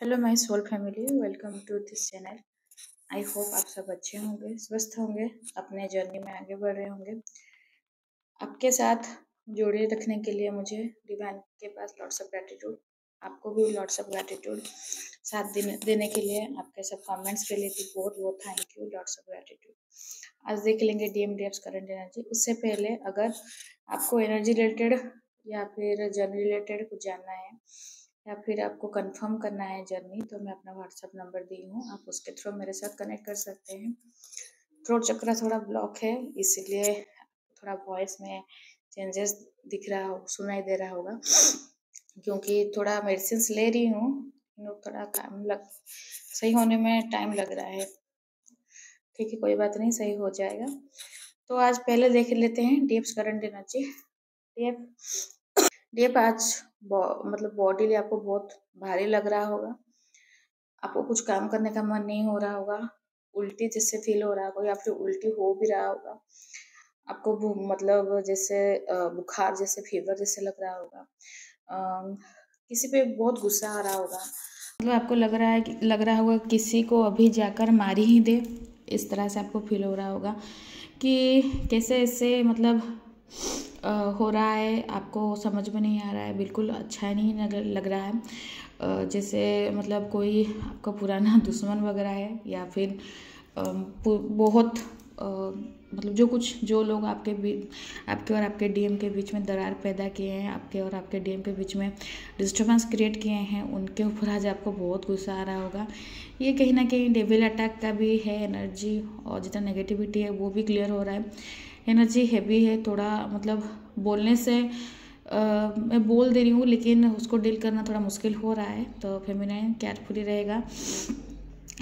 Hello my soul family, welcome to this channel. I hope आप सब अच्छे होंगे, स्वस्थ होंगे, अपने जर्नी में आगे बढ़ रहे होंगे। आपके साथ जोड़े रखने के लिए मुझे डिवाइन के पास लॉट्स ऑफ ग्रैटिट्यूड, आपको भी लॉट्स ऑफ ग्रैटिट्यूड। साथ देने के लिए, आपके सब कमेंट्स के लिए भी बहुत बहुत thank you, lots of gratitude. आज देख लेंगे DMDFs करंट एनर्जी। उससे पहले अगर आपको एनर्जी रिलेटेड या फिर जर्नी रिलेटेड कुछ जानना है या फिर आपको कंफर्म करना है जर्नी, तो मैं अपना व्हाट्सएप नंबर दी हूँ, आप उसके थ्रू मेरे साथ कनेक्ट कर सकते हैं। थ्रोट चक्र थोड़ा ब्लॉक है, इसीलिए थोड़ा वॉइस में चेंजेस दिख रहा हो, सुनाई दे रहा होगा, क्योंकि थोड़ा मेडिसिन ले रही हूँ, थोड़ा सही होने में टाइम लग रहा है। ठीक है, कोई बात नहीं, सही हो जाएगा। तो आज पहले देख लेते हैं डीएफ करंट एनर्जी। डीएफ आज मतलब बॉडी आपको बहुत भारी लग रहा होगा, आपको कुछ काम करने का मन नहीं हो रहा होगा, उल्टी जैसे फील हो रहा होगा या फिर उल्टी हो भी रहा होगा, आपको मतलब जैसे बुखार जैसे फीवर जैसे लग रहा होगा, किसी पे बहुत गुस्सा आ रहा होगा, मतलब आपको लग रहा होगा किसी को अभी जाकर मार ही दे, इस तरह से आपको फील हो रहा होगा कि कैसे ऐसे मतलब हो रहा है, आपको समझ में नहीं आ रहा है, बिल्कुल अच्छा नहीं लग रहा है। जैसे मतलब कोई आपका पुराना दुश्मन वगैरह है या फिर बहुत मतलब जो लोग आपके और आपके डीएम के बीच में दरार पैदा किए हैं, आपके और आपके डीएम के बीच में डिस्टर्बेंस क्रिएट किए हैं, उनके ऊपर आज आपको बहुत गुस्सा आ रहा होगा। ये कहीं ना कहीं डेविल अटैक का भी है एनर्जी, और जितना नेगेटिविटी है वो भी क्लियर हो रहा है। एनर्जी हैवी है थोड़ा, मतलब बोलने से मैं बोल दे रही हूँ लेकिन उसको डील करना थोड़ा मुश्किल हो रहा है, तो फेमिनाइन केयरफुली रहेगा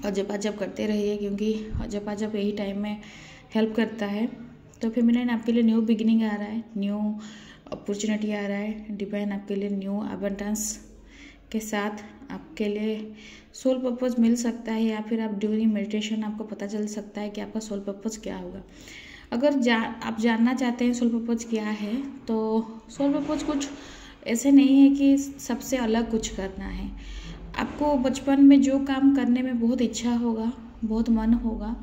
और जब करते रहिए, क्योंकि जब यही टाइम में हेल्प करता है। तो फेमिनाइन आपके लिए न्यू बिगिनिंग आ रहा है, न्यू अपॉर्चुनिटी आ रहा है, डिवाइन आपके लिए न्यू अबंडेंस के साथ आपके लिए सोल पर्पस मिल सकता है, या फिर आप ड्यूरिंग मेडिटेशन आपको पता चल सकता है कि आपका सोल पर्पस क्या होगा। अगर आप जानना चाहते हैं सोल पर्पस क्या है, तो सोल पर्पस कुछ ऐसे नहीं है कि सबसे अलग कुछ करना है। आपको बचपन में जो काम करने में बहुत इच्छा होगा, बहुत मन होगा,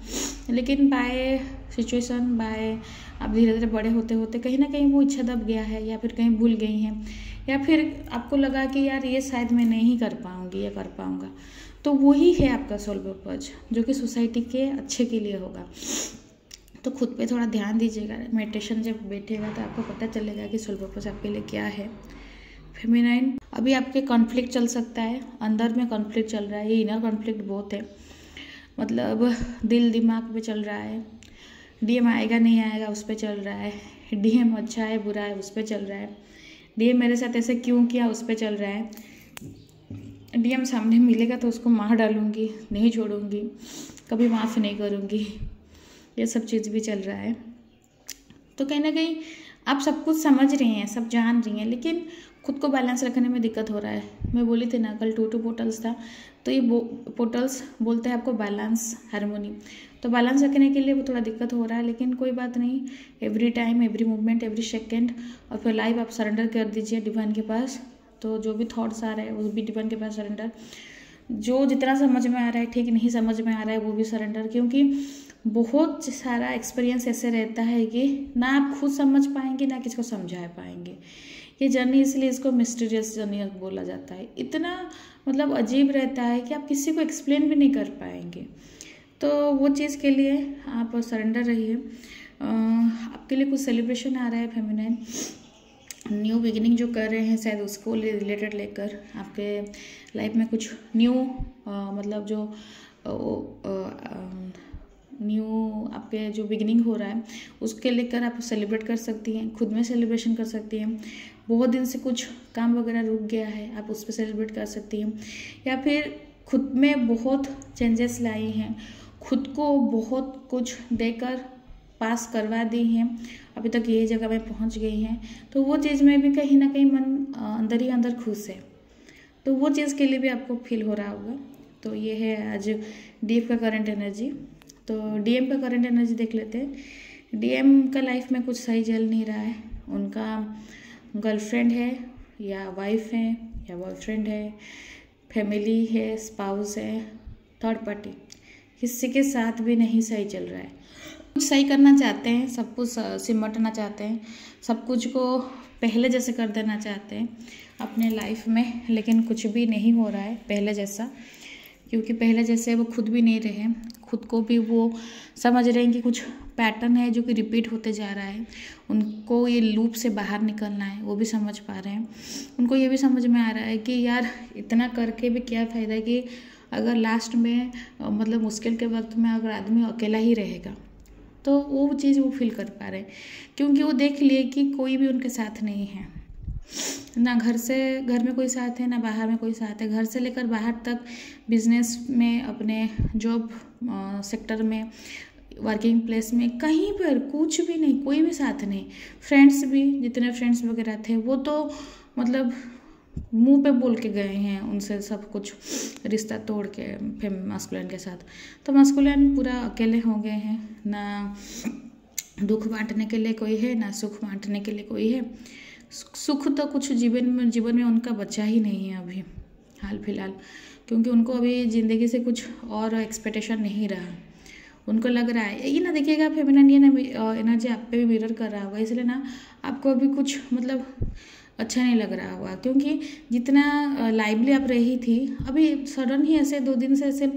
लेकिन बाय सिचुएशन आप धीरे धीरे बड़े होते होते कहीं ना कहीं वो इच्छा दब गया है, या फिर कहीं भूल गई हैं, या फिर आपको लगा कि यार ये शायद मैं नहीं कर पाऊँगी या कर पाऊँगा, तो वही है आपका सोल पर्पस, जो कि सोसाइटी के अच्छे के लिए होगा। तो खुद पे थोड़ा ध्यान दीजिएगा, मेडिटेशन जब बैठेगा तो आपको पता चलेगा कि सोल पर्पस आपके लिए क्या है। फेमिनाइन अभी आपके कॉन्फ्लिक्ट चल सकता है, अंदर में कॉन्फ्लिक्ट चल रहा है, ये इनर कॉन्फ्लिक्ट बहुत है, मतलब दिल दिमाग पे चल रहा है, डीएम आएगा नहीं आएगा उस पर चल रहा है, डीएम अच्छा है बुरा है उस पर चल रहा है, डीएम मेरे साथ ऐसे क्यों किया उस पर चल रहा है, डीएम सामने मिलेगा तो उसको मार डालूंगी, नहीं छोड़ूंगी, कभी माफ़ नहीं करूंगी, ये सब चीज़ भी चल रहा है। तो कहीं ना कहीं आप सब कुछ समझ रही हैं, सब जान रही हैं, लेकिन खुद को बैलेंस रखने में दिक्कत हो रहा है। मैं बोली थी ना कल 2 पोर्टल्स था, तो ये पोर्टल्स बोलते हैं आपको बैलेंस, हारमोनी, तो बैलेंस रखने के लिए वो थोड़ा दिक्कत हो रहा है, लेकिन कोई बात नहीं। Every time, every movement, every second और फिर लाइव आप सरेंडर कर दीजिए डिवाइन के पास। तो जो भी थॉट्स आ रहे हैं वो भी डिवाइन के पास सरेंडर, जो जितना समझ में आ रहा है ठीक, नहीं समझ में आ रहा है वो भी सरेंडर, क्योंकि बहुत सारा एक्सपीरियंस ऐसे रहता है कि ना आप खुद समझ पाएंगे ना किसी को समझा पाएंगे। ये जर्नी इसलिए इसको मिस्टीरियस जर्नी बोला जाता है, इतना मतलब अजीब रहता है कि आप किसी को एक्सप्लेन भी नहीं कर पाएंगे। तो वो चीज़ के लिए आप सरेंडर रहिए। आपके लिए कुछ सेलिब्रेशन आ रहा है फेमिनाइन, न्यू बिगिनिंग जो कर रहे हैं शायद उसको रिलेटेड लेकर आपके लाइफ में कुछ न्यू मतलब जो न्यू आपके जो बिगिनिंग हो रहा है उसके लेकर आप सेलिब्रेट कर सकती हैं, खुद में सेलिब्रेशन कर सकती हैं। बहुत दिन से कुछ काम वगैरह रुक गया है, आप उस पर सेलिब्रेट कर सकती हैं, या फिर खुद में बहुत चेंजेस लाई हैं, खुद को बहुत कुछ देकर पास करवा दी हैं, अभी तक यही जगह में पहुंच गई हैं, तो वो चीज़ में भी कहीं ना कहीं मन अंदर ही अंदर खुश है, तो वो चीज़ के लिए भी आपको फील हो रहा होगा। तो ये है आज डीएफ का करंट एनर्जी। तो डीएम का करंट एनर्जी देख लेते हैं। डीएम का लाइफ में कुछ सही चल नहीं रहा है, उनका गर्लफ्रेंड है या वाइफ है या बॉयफ्रेंड है, फैमिली है, स्पाउस है, थर्ड पार्टी, किसी के साथ भी नहीं सही चल रहा है। कुछ सही करना चाहते हैं, सब कुछ सिमटना चाहते हैं, सब कुछ को पहले जैसे कर देना चाहते हैं अपने लाइफ में, लेकिन कुछ भी नहीं हो रहा है पहले जैसा, क्योंकि पहले जैसे वो खुद भी नहीं रहे, खुद को भी वो समझ रहे हैं कि कुछ पैटर्न है जो कि रिपीट होते जा रहा है, उनको ये लूप से बाहर निकलना है, वो भी समझ पा रहे हैं। उनको ये भी समझ में आ रहा है कि यार इतना करके भी क्या फ़ायदा है, कि अगर लास्ट में मतलब मुश्किल के वक्त में अगर आदमी अकेला ही रहेगा, तो वो चीज़ वो फील कर पा रहे हैं, क्योंकि वो देख लिए कि कोई भी उनके साथ नहीं है, ना घर में कोई साथ है, ना बाहर में कोई साथ है। घर से लेकर बाहर तक, बिजनेस में, अपने जॉब सेक्टर में, वर्किंग प्लेस में, कहीं पर कुछ भी नहीं, कोई भी साथ नहीं। फ्रेंड्स भी, जितने फ्रेंड्स वगैरह थे वो तो मतलब मुंह पे बोल के गए हैं उनसे सब कुछ, रिश्ता तोड़ के मास्कुलिन के साथ। तो मास्कुलिन पूरा अकेले हो गए हैं, ना दुख बांटने के लिए कोई है, ना सुख बांटने के लिए कोई है। सुख तो कुछ जीवन में उनका बचा ही नहीं है अभी हाल फिलहाल, क्योंकि उनको अभी ज़िंदगी से कुछ और एक्सपेक्टेशन नहीं रहा। उनको लग रहा है ये ना, देखिएगा फेमिनिन ये ना एनर्जी आप पे भी मिरर कर रहा होगा, इसलिए ना आपको अभी कुछ मतलब अच्छा नहीं लग रहा होगा, क्योंकि जितना लाइवली आप रही थी, अभी सडन ही ऐसे 2 दिन से ऐसे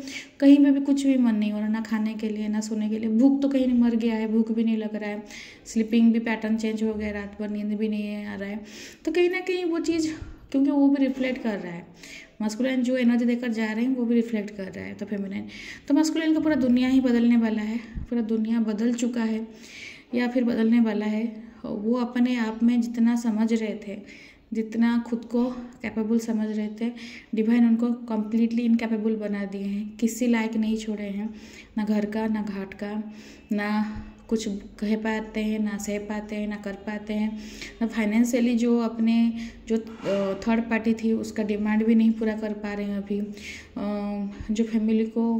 कहीं पे भी कुछ भी मन नहीं हो रहा, ना खाने के लिए, ना सोने के लिए। भूख तो कहीं नहीं, मर गया है, भूख भी नहीं लग रहा है, स्लीपिंग भी पैटर्न चेंज हो गया, रात भर नींद भी नहीं आ रहा है। तो कहीं ना कहीं वो चीज़, क्योंकि वो भी रिफ्लेक्ट कर रहा है, मास्कुलिन जो एनर्जी देकर जा रहे हैं वो भी रिफ्लेक्ट कर रहा है। तो फेमिनिन, तो मास्कुलिन का पूरा दुनिया ही बदलने वाला है, पूरा दुनिया बदल चुका है या फिर बदलने वाला है। वो अपने आप में जितना समझ रहे थे, जितना खुद को कैपेबल समझ रहे थे, डिवाइन उनको कम्प्लीटली इनकैपेबल बना दिए हैं, किसी लायक नहीं छोड़े हैं, ना घर का, ना घाट का, ना कुछ कह पाते हैं, ना सह पाते हैं, ना कर पाते हैं, ना फाइनेंशियली जो अपने जो थर्ड पार्टी थी उसका डिमांड भी नहीं पूरा कर पा रहे हैं अभी। जो फैमिली को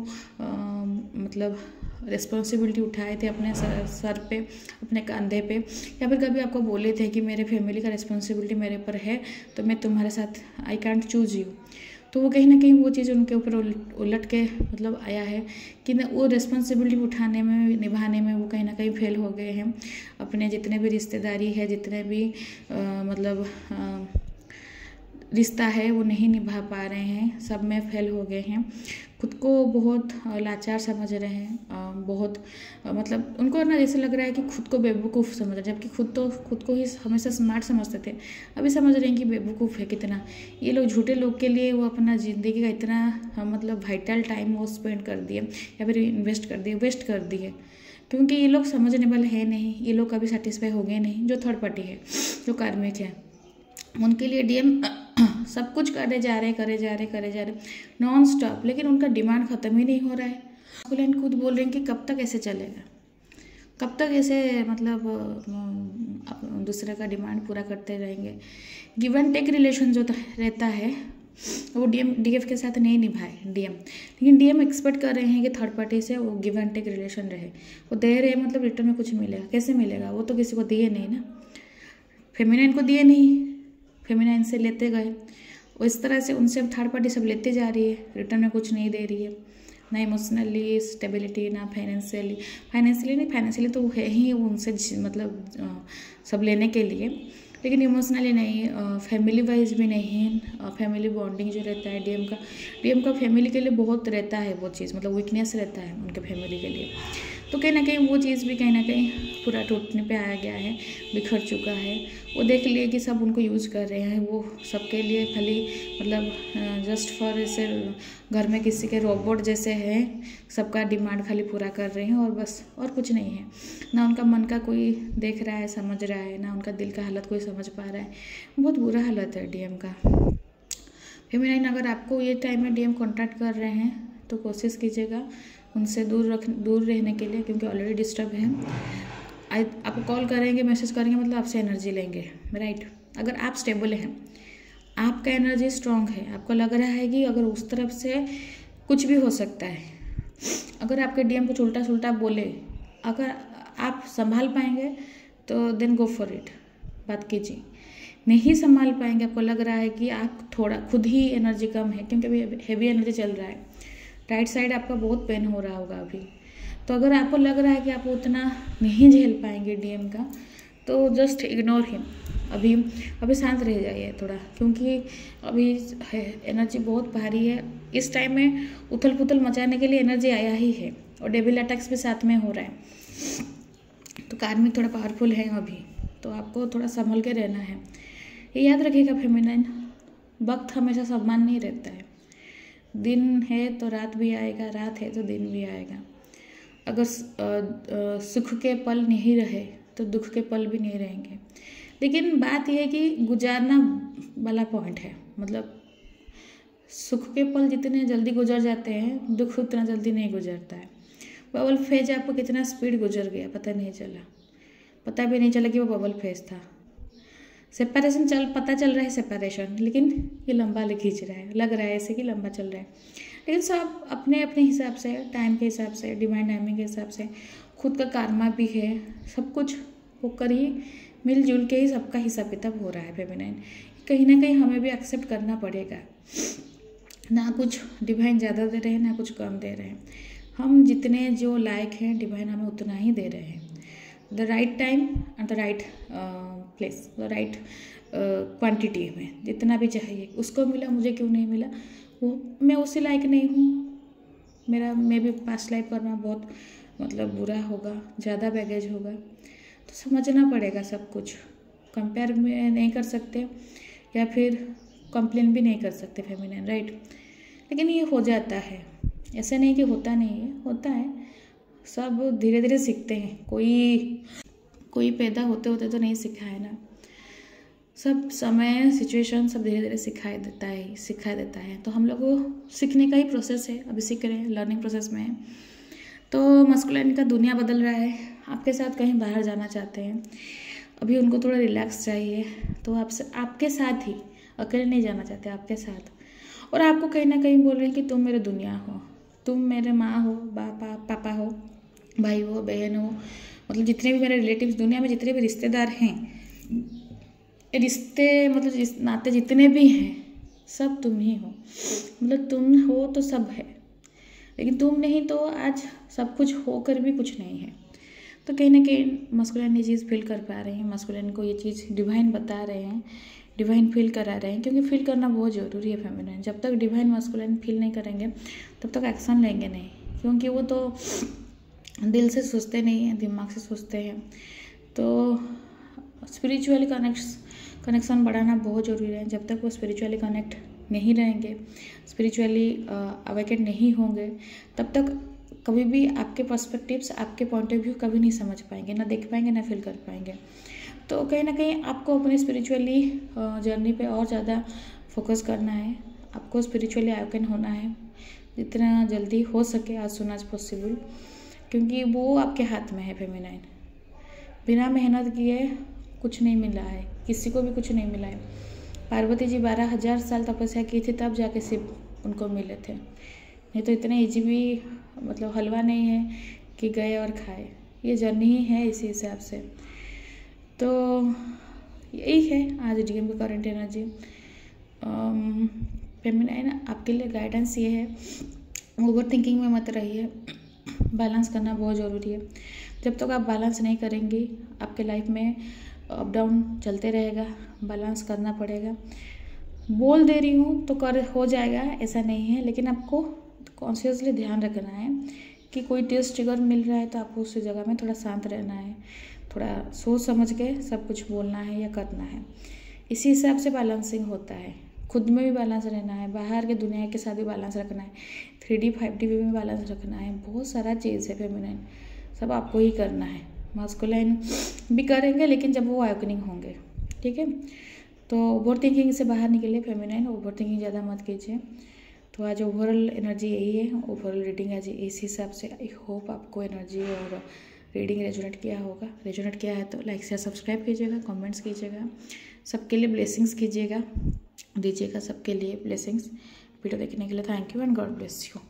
मतलब रिस्पॉन्सिबिलिटी उठाए थे अपने सर पे, अपने कंधे पे, या फिर कभी आपको बोले थे कि मेरे फैमिली का रिस्पॉन्सिबिलिटी मेरे पर है, तो मैं तुम्हारे साथ आई कैंट चूज यू, तो वो कहीं ना कहीं वो चीज़ उनके ऊपर उलट के मतलब आया है कि वो रिस्पॉन्सिबिलिटी उठाने में, निभाने में वो कहीं ना कहीं फेल हो गए हैं। अपने जितने भी रिश्तेदारी है, जितने भी मतलब रिश्ता है वो नहीं निभा पा रहे हैं, सब में फेल हो गए हैं। खुद को बहुत लाचार समझ रहे हैं, बहुत मतलब उनको ना जैसे लग रहा है कि खुद को बेवकूफ़ समझ रहे हैं, जबकि खुद को ही हमेशा स्मार्ट समझते थे, अभी समझ रहे हैं कि बेवकूफ़ है कितना। ये लोग झूठे लोग के लिए वो अपना ज़िंदगी का इतना मतलब वाइटल टाइम वो स्पेंड कर दिए, या फिर इन्वेस्ट कर दिए, वेस्ट कर दिए, क्योंकि ये लोग समझने वाले हैं नहीं, ये लोग कभी सेटिस्फाई हो गए नहीं। जो थर्ड पार्टी है, जो कार्मिक है, उनके लिए डीएम सब कुछ करे जा रहे नॉन स्टॉप, लेकिन उनका डिमांड ख़त्म ही नहीं हो रहा है। मास्कुलिन खुद बोल रहे हैं कि कब तक ऐसे चलेगा, कब तक ऐसे मतलब दूसरे का डिमांड पूरा करते रहेंगे। गिव एंड टेक रिलेशन जो रहता है वो डीएफ के साथ नहीं निभाए डीएम, लेकिन डीएम एक्सपेक्ट कर रहे हैं कि थर्ड पार्टी से वो गिव एंड टेक रिलेशन रहे। वो दे रहे मतलब रिटर्न में कुछ मिलेगा, कैसे मिलेगा, वो तो किसी को दिए नहीं ना, फेमिनिन को दिए नहीं, फेमिनिन से लेते गए, वो इस तरह से उनसे थर्ड पार्टी सब लेते जा रही है, रिटर्न में कुछ नहीं दे रही है, ना इमोशनली स्टेबिलिटी, ना फाइनेंशियली तो है ही उनसे मतलब सब लेने के लिए, लेकिन इमोशनली नहीं, फैमिली वाइज भी नहीं। फैमिली बॉन्डिंग जो रहता है डीएम का फैमिली के लिए बहुत रहता है वो चीज़, मतलब वीकनेस रहता है उनके फैमिली के लिए। तो कहीं ना कहीं वो चीज़ भी कहीं ना कहीं पूरा टूटने पे आ गया है, बिखर चुका है। वो देख लिए कि सब उनको यूज़ कर रहे हैं, वो सबके लिए खाली मतलब जस्ट फॉर ऐसे घर में किसी के रोबोट जैसे हैं, सबका डिमांड खाली पूरा कर रहे हैं और बस, और कुछ नहीं है। ना उनका मन का कोई देख रहा है, समझ रहा है, ना उनका दिल का हालत कोई समझ पा रहा है। बहुत बुरा हालत है डीएम का। फेमिनिन, अगर आपको ये टाइम में डीएम कॉन्टैक्ट कर रहे हैं तो कोशिश कीजिएगा उनसे दूर रहने के लिए, क्योंकि ऑलरेडी डिस्टर्ब है। आपको कॉल करेंगे, मैसेज करेंगे, मतलब आपसे एनर्जी लेंगे, राइट। अगर आप स्टेबल हैं, आपका एनर्जी स्ट्रांग है, आपको लग रहा है कि अगर उस तरफ से कुछ भी हो सकता है, अगर आपके डीएम कुछ उल्टा सुल्टा बोले, अगर आप संभाल पाएंगे तो देन गो फॉर इट, बात कीजिए। नहीं संभाल पाएंगे, आपको लग रहा है कि आप थोड़ा खुद ही एनर्जी कम है, क्योंकि अभी हैवी एनर्जी चल रहा है, राइट साइड आपका बहुत पेन हो रहा होगा अभी। तो अगर आपको लग रहा है कि आप उतना नहीं झेल पाएंगे डीएम का, तो जस्ट इग्नोर हिम। अभी शांत रह जाइए थोड़ा, क्योंकि अभी एनर्जी बहुत भारी है। इस टाइम में उथल पुथल मचाने के लिए एनर्जी आया ही है, और डेविल अटैक्स भी साथ में हो रहा है, तो कार्मिक थोड़ा पावरफुल है अभी, तो आपको थोड़ा संभल के रहना है। ये याद रखिएगा फेमिनाइन, वक्त हमेशा समान नहीं रहता है। दिन है तो रात भी आएगा, रात है तो दिन भी आएगा। अगर सुख के पल नहीं रहे तो दुख के पल भी नहीं रहेंगे। लेकिन बात यह है कि गुजारना वाला पॉइंट है, मतलब सुख के पल जितने जल्दी गुजर जाते हैं, दुख उतना जल्दी नहीं गुजरता है। बबल फेज आपको कितना स्पीड गुजर गया पता नहीं चला, पता भी नहीं चला कि वो बबल फेज था। सेपरेशन पता चल रहा है सेपरेशन, लेकिन ये लंबा खींच रहा है, लग रहा है ऐसे कि लंबा चल रहा है। लेकिन सब अपने अपने हिसाब से, टाइम के हिसाब से, डिवाइन टाइमिंग के हिसाब से, खुद का कार्मा भी है, सब कुछ होकर ही मिलजुल के ही सबका हिसाब किताब हो रहा है फेमिनाइन। कहीं ना कहीं हमें भी एक्सेप्ट करना पड़ेगा, ना कुछ डिवाइन ज़्यादा दे रहे हैं ना कुछ कम दे रहे हैं। हम जितने जो लायक हैं डिवाइन हमें उतना ही दे रहे हैं। The right time and the right place, the right quantity में जितना भी चाहिए उसको मिला, मुझे क्यों नहीं मिला, वो मैं उसी लायक नहीं हूँ। मैं भी पास्ट लाइफ करना बहुत मतलब बुरा होगा, ज़्यादा बैगेज होगा, तो समझना पड़ेगा सब कुछ। कंपेयर में नहीं कर सकते या फिर कंप्लेन भी नहीं कर सकते फेमिनिन, राइट। लेकिन ये हो जाता है, ऐसे नहीं कि होता नहीं है, होता है। सब धीरे धीरे सीखते हैं, कोई पैदा होते होते तो नहीं सीखा है ना। सब समय, सिचुएशन सब धीरे धीरे सिखा देता है। तो हम लोग को सीखने का ही प्रोसेस है, अभी सीख रहे हैं, लर्निंग प्रोसेस में है। तो मस्कुलिन का दुनिया बदल रहा है, आपके साथ कहीं बाहर जाना चाहते हैं, अभी उनको थोड़ा रिलैक्स चाहिए, तो आपके साथ ही, अकेले नहीं जाना चाहते, आपके साथ। और आपको कहीं ना कहीं बोल रहे हैं कि तुम मेरे दुनिया हो, तुम मेरे माँ हो, पापा हो, भाई हो, बहन हो, मतलब जितने भी मेरे रिलेटिव्स, दुनिया में जितने भी रिश्तेदार हैं, रिश्ते मतलब नाते जितने भी हैं, सब तुम ही हो। मतलब तुम हो तो सब है, लेकिन तुम नहीं तो आज सब कुछ होकर भी कुछ नहीं है। तो कहीं ना कहीं मस्कुलिन ये चीज़ फील कर पा रहे हैं, मस्कुलिन को ये चीज़ डिवाइन बता रहे हैं, डिवाइन फील करा रहे हैं, क्योंकि फील करना बहुत ज़रूरी है फेमिनिन। जब तक डिवाइन मस्कुलिन फील नहीं करेंगे तब तक एक्शन लेंगे नहीं, क्योंकि वो तो दिल से सोचते नहीं हैं, दिमाग से सोचते हैं। तो स्पिरिचुअली कनेक्शन बढ़ाना बहुत ज़रूरी है। जब तक वो स्पिरिचुअली कनेक्ट नहीं रहेंगे, स्पिरिचुअली अवेकेंड नहीं होंगे, तब तक कभी भी आपके पर्सपेक्टिव्स, आपके पॉइंट ऑफ व्यू कभी नहीं समझ पाएंगे, ना देख पाएंगे, ना फील कर पाएंगे। तो कहीं ना कहीं आपको अपने स्पिरिचुअली जर्नी पे और ज़्यादा फोकस करना है, आपको स्पिरिचुअली अवेकन होना है जितना जल्दी हो सके, आज सुन आज पॉसिबल, क्योंकि वो आपके हाथ में है फेमिनाइन। बिना मेहनत किए कुछ नहीं मिला है, किसी को भी कुछ नहीं मिला है। पार्वती जी 12,000 साल तपस्या की थी, तब जाके शिव उनको मिले थे, नहीं तो इतने ईजी भी मतलब हलवा नहीं है कि गए और खाए। ये जर्नी ही है इसी हिसाब से। तो यही है आज डीएम की करंट एनर्जी। फेमिनाइन आपके लिए गाइडेंस ये है, ओवर थिंकिंग में मत रहिए, बैलेंस करना बहुत ज़रूरी है। जब तक आप बैलेंस नहीं करेंगे, आपके लाइफ में अप डाउन चलते रहेगा, बैलेंस करना पड़ेगा। बोल दे रही हूँ तो हो जाएगा ऐसा नहीं है, लेकिन आपको कॉन्शियसली ध्यान रखना है कि कोई टेस्ट ट्रिगर मिल रहा है तो आपको उस जगह में थोड़ा शांत रहना है, थोड़ा सोच समझ के सब कुछ बोलना है या करना है। इसी हिसाब से बैलेंसिंग होता है, खुद में भी बैलेंस रहना है, बाहर के दुनिया के साथ भी बैलेंस रखना है, 3D 5D में बैलेंस रखना है, बहुत सारा चीज़ है फेमिनिन, सब आपको ही करना है। मास्कुलाइन भी करेंगे लेकिन जब वो अवेकनिंग होंगे, ठीक है। तो ओवर थिंकिंग से बाहर निकलिए फेमिनाइन, ओवर थिंकिंग ज़्यादा मत कीजिए। तो आज ओवरऑल एनर्जी यही है, ओवरऑल रीडिंग आज इस हिसाब से। आई होप आपको एनर्जी और रीडिंग रेजोनेट किया होगा। रेजोनेट किया है तो लाइक शेयर सब्सक्राइब कीजिएगा, कमेंट्स कीजिएगा, सबके लिए ब्लेसिंग्स कीजिएगा, दीजिएगा सबके लिए ब्लेसिंग्स। वीडियो देखने के लिए thank you and God bless you.